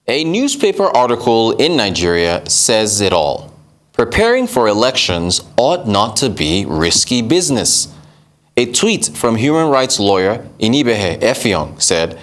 A newspaper article in Nigeria says it all. Preparing for elections ought not to be risky business. A tweet from human rights lawyer Inibehe Effiong said,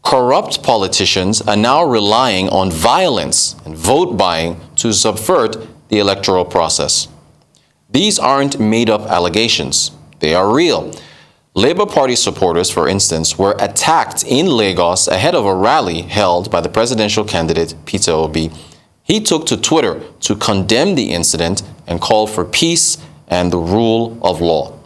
corrupt politicians are now relying on violence and vote buying to subvert the electoral process. These aren't made-up allegations. They are real. Labour Party supporters, for instance, were attacked in Lagos ahead of a rally held by the presidential candidate Peter Obi. He took to Twitter to condemn the incident and call for peace and the rule of law.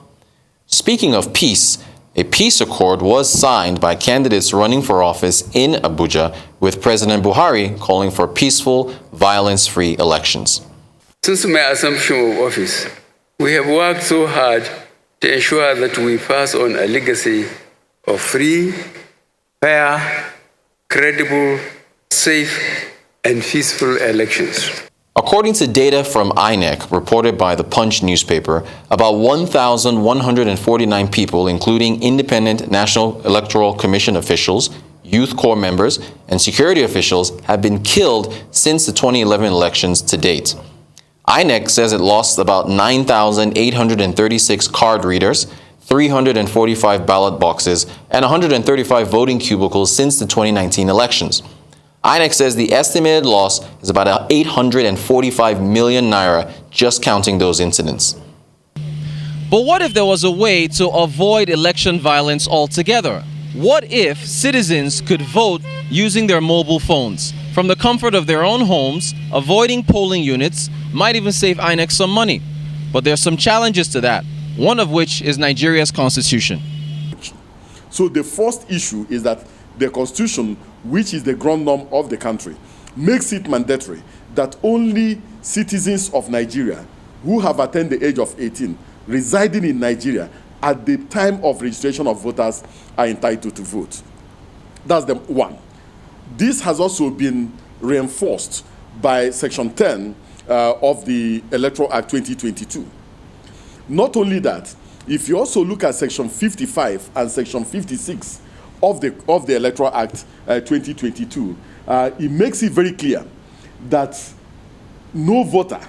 Speaking of peace, a peace accord was signed by candidates running for office in Abuja, with President Buhari calling for peaceful, violence-free elections. Since my assumption of office, we have worked so hard to ensure that we pass on a legacy of free, fair, credible, safe, and peaceful elections. According to data from INEC reported by the Punch newspaper, about 1,149 people, including independent National Electoral Commission officials, Youth Corps members, and security officials, have been killed since the 2011 elections to date. INEC says it lost about 9,836 card readers, 345 ballot boxes, and 135 voting cubicles since the 2019 elections. INEC says the estimated loss is about 845 million naira, just counting those incidents. But what if there was a way to avoid election violence altogether? What if citizens could vote using their mobile phones from the comfort of their own homes? Avoiding polling units might even save INEC some money. But there's some challenges to that, one of which is Nigeria's constitution. So the first issue is that the constitution, which is the ground norm of the country, makes it mandatory that only citizens of Nigeria who have attained the age of 18 residing in Nigeria at the time of registration of voters are entitled to vote. That's the one. This has also been reinforced by Section 10 of the Electoral Act 2022. Not only that, if you also look at Section 55 and Section 56 of the Electoral Act 2022, it makes it very clear that no voter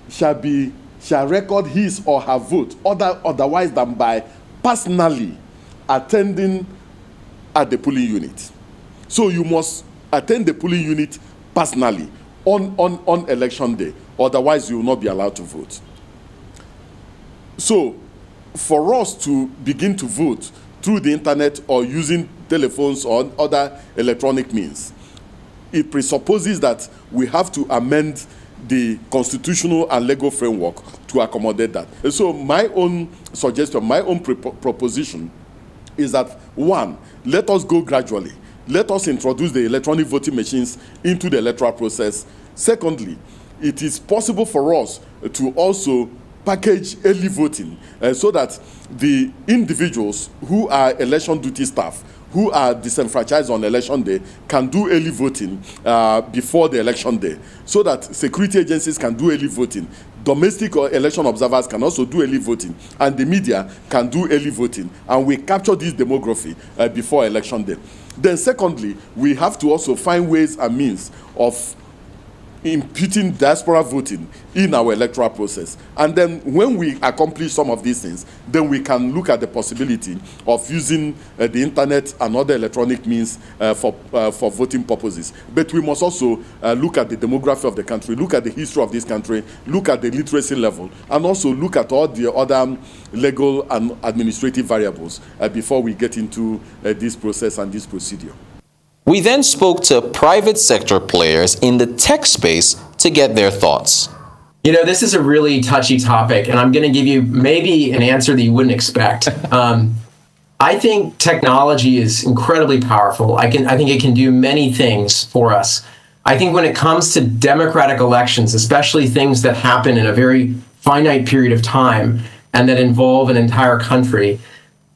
shall record his or her vote otherwise than by personally attending at the polling unit. So you must attend the polling unit personally on election day, otherwise you will not be allowed to vote. So for us to begin to vote through the internet or using telephones or other electronic means, it presupposes that we have to amend the constitutional and legal framework to accommodate that. And so my own suggestion, my own proposition is that, one, let us go gradually. Let us introduce the electronic voting machines into the electoral process. Secondly, it is possible for us to also package early voting so that the individuals who are election duty staff, who are disenfranchised on election day, can do early voting before the election day, so that security agencies can do early voting, domestic or election observers can also do early voting, and the media can do early voting, and we capture this demography before election day. Then secondly, we have to also find ways and means of imputing diaspora voting in our electoral process. And then when we accomplish some of these things, then we can look at the possibility of using the internet and other electronic means for voting purposes. But we must also look at the demography of the country, look at the history of this country, look at the literacy level, and also look at all the other legal and administrative variables before we get into this process and this procedure. We then spoke to private sector players in the tech space to get their thoughts. You know, this is a really touchy topic, and I'm going to give you maybe an answer that you wouldn't expect. I think technology is incredibly powerful. I think it can do many things for us. I think when it comes to democratic elections, especially things that happen in a very finite period of time and that involve an entire country,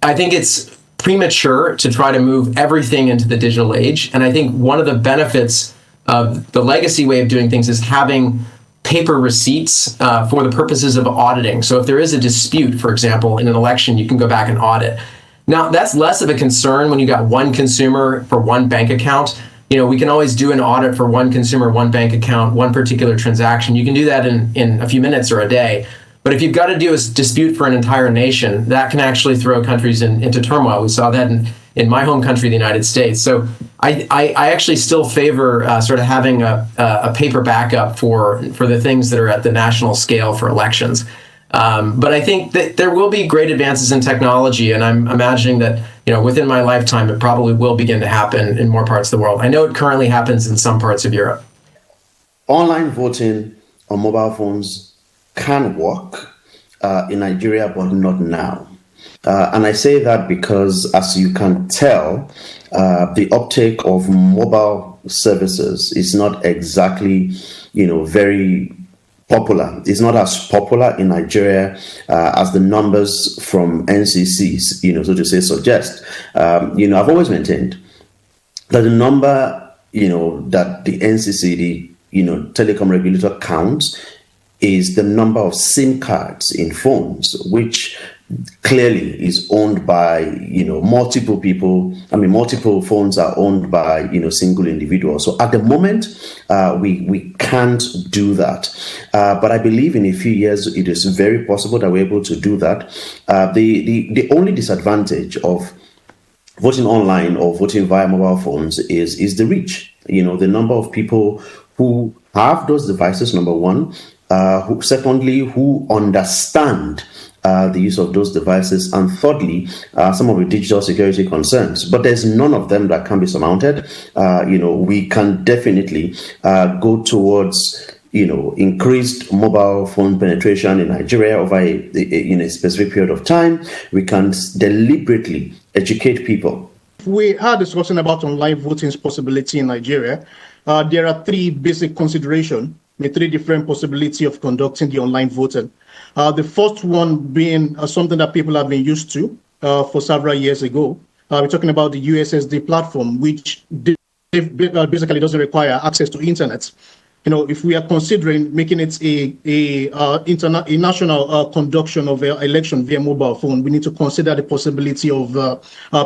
I think it's premature to try to move everything into the digital age. And I think one of the benefits of the legacy way of doing things is having paper receipts for the purposes of auditing. So if there is a dispute, for example, in an election, you can go back and audit. Now, that's less of a concern when you got one consumer for one bank account. we can always do an audit for one consumer, one bank account, one particular transaction. You can do that in a few minutes or a day. But if you've got to do a dispute for an entire nation, that can actually throw countries into turmoil. We saw that in my home country, the United States. So I actually still favor sort of having a paper backup for the things that are at the national scale for elections. But I think that there will be great advances in technology, and I'm imagining that within my lifetime, it probably will begin to happen in more parts of the world. I know it currently happens in some parts of Europe. Online voting on mobile phones can work in Nigeria, but not now. And I say that because, as you can tell, the uptake of mobile services is not exactly, very popular. It's not as popular in Nigeria as the numbers from NCCs, so to say, suggest. I've always maintained that the number, that the NCC, the telecom regulator counts, is the number of SIM cards in phones, which clearly is owned by multiple people. I mean, multiple phones are owned by single individuals. So at the moment, we can't do that. But I believe in a few years it is very possible that we're able to do that. The only disadvantage of voting online or voting via mobile phones is the reach. The number of people who have those devices, number one. Secondly, who understand the use of those devices, and thirdly, some of the digital security concerns. But there's none of them that can be surmounted. We can definitely go towards increased mobile phone penetration in Nigeria over a specific period of time. We can deliberately educate people. We are discussing about online voting's possibility in Nigeria. There are three basic considerations. The three different possibilities of conducting the online voting. The first one being something that people have been used to for several years ago. We're talking about the USSD platform, which basically doesn't require access to internet. If we are considering making it a national conduction of an election via mobile phone, we need to consider the possibility of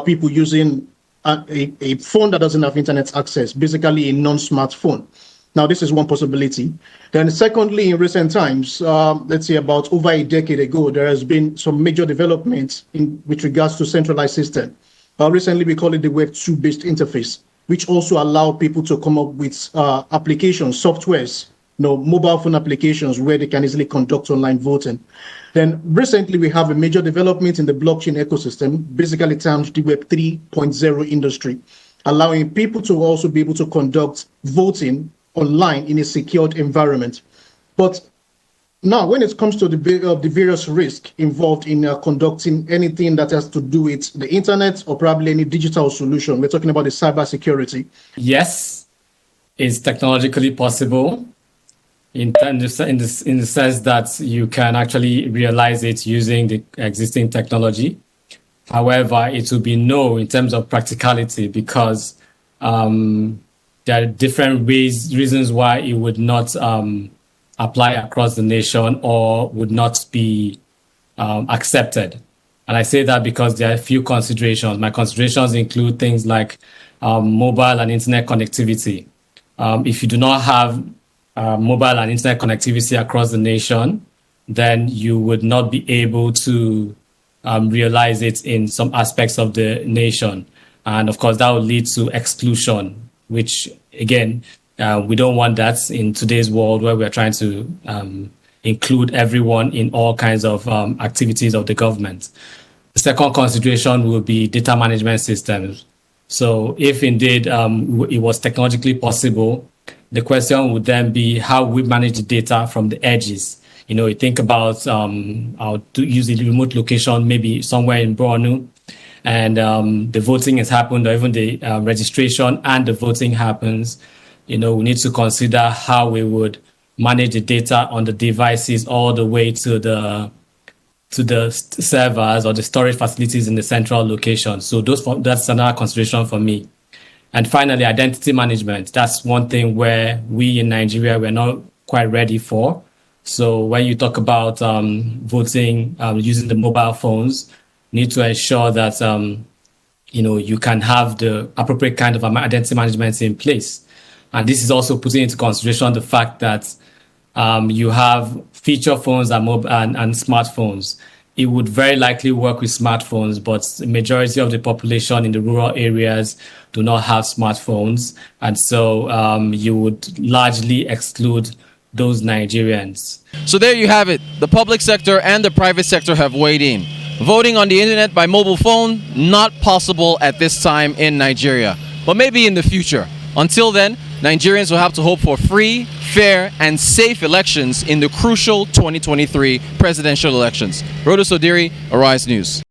people using a phone that doesn't have internet access, basically a non-smartphone. Now, this is one possibility. Then secondly, in recent times, let's say about over a decade ago, there has been some major developments with regards to centralized system. Recently, we call it the Web 2-based interface, which also allow people to come up with applications, softwares, mobile phone applications where they can easily conduct online voting. Then recently, we have a major development in the blockchain ecosystem, basically termed the Web 3.0 industry, allowing people to also be able to conduct voting online in a secured environment. But now, when it comes to the various risks involved in conducting anything that has to do with the internet or probably any digital solution, we're talking about the cybersecurity. Yes, it's technologically possible in the sense that you can actually realize it using the existing technology. However, it will be no in terms of practicality because there are different reasons why it would not apply across the nation or would not be accepted. And I say that because there are a few considerations. My considerations include things like mobile and internet connectivity. If you do not have mobile and internet connectivity across the nation, then you would not be able to realize it in some aspects of the nation. And of course, that would lead to exclusion, which, again, we don't want that in today's world where we're trying to include everyone in all kinds of activities of the government. The second consideration will be data management systems. So if indeed it was technologically possible, the question would then be how we manage the data from the edges. You think about how to use the remote location, maybe somewhere in Borno, and the voting has happened, or even the registration and the voting happens, we need to consider how we would manage the data on the devices all the way to the servers or the storage facilities in the central location. So that's another consideration for me. And finally, identity management. That's one thing where we in Nigeria, we're not quite ready for. So when you talk about voting using the mobile phones, need to ensure that you can have the appropriate kind of identity management in place. And this is also putting into consideration the fact that you have feature phones and smartphones. It would very likely work with smartphones, but the majority of the population in the rural areas do not have smartphones. And so you would largely exclude those Nigerians. So there you have it. The public sector and the private sector have weighed in. Voting on the internet by mobile phone, not possible at this time in Nigeria, but maybe in the future. Until then, Nigerians will have to hope for free, fair, and safe elections in the crucial 2023 presidential elections. Rhoda Sodiri, Arise News.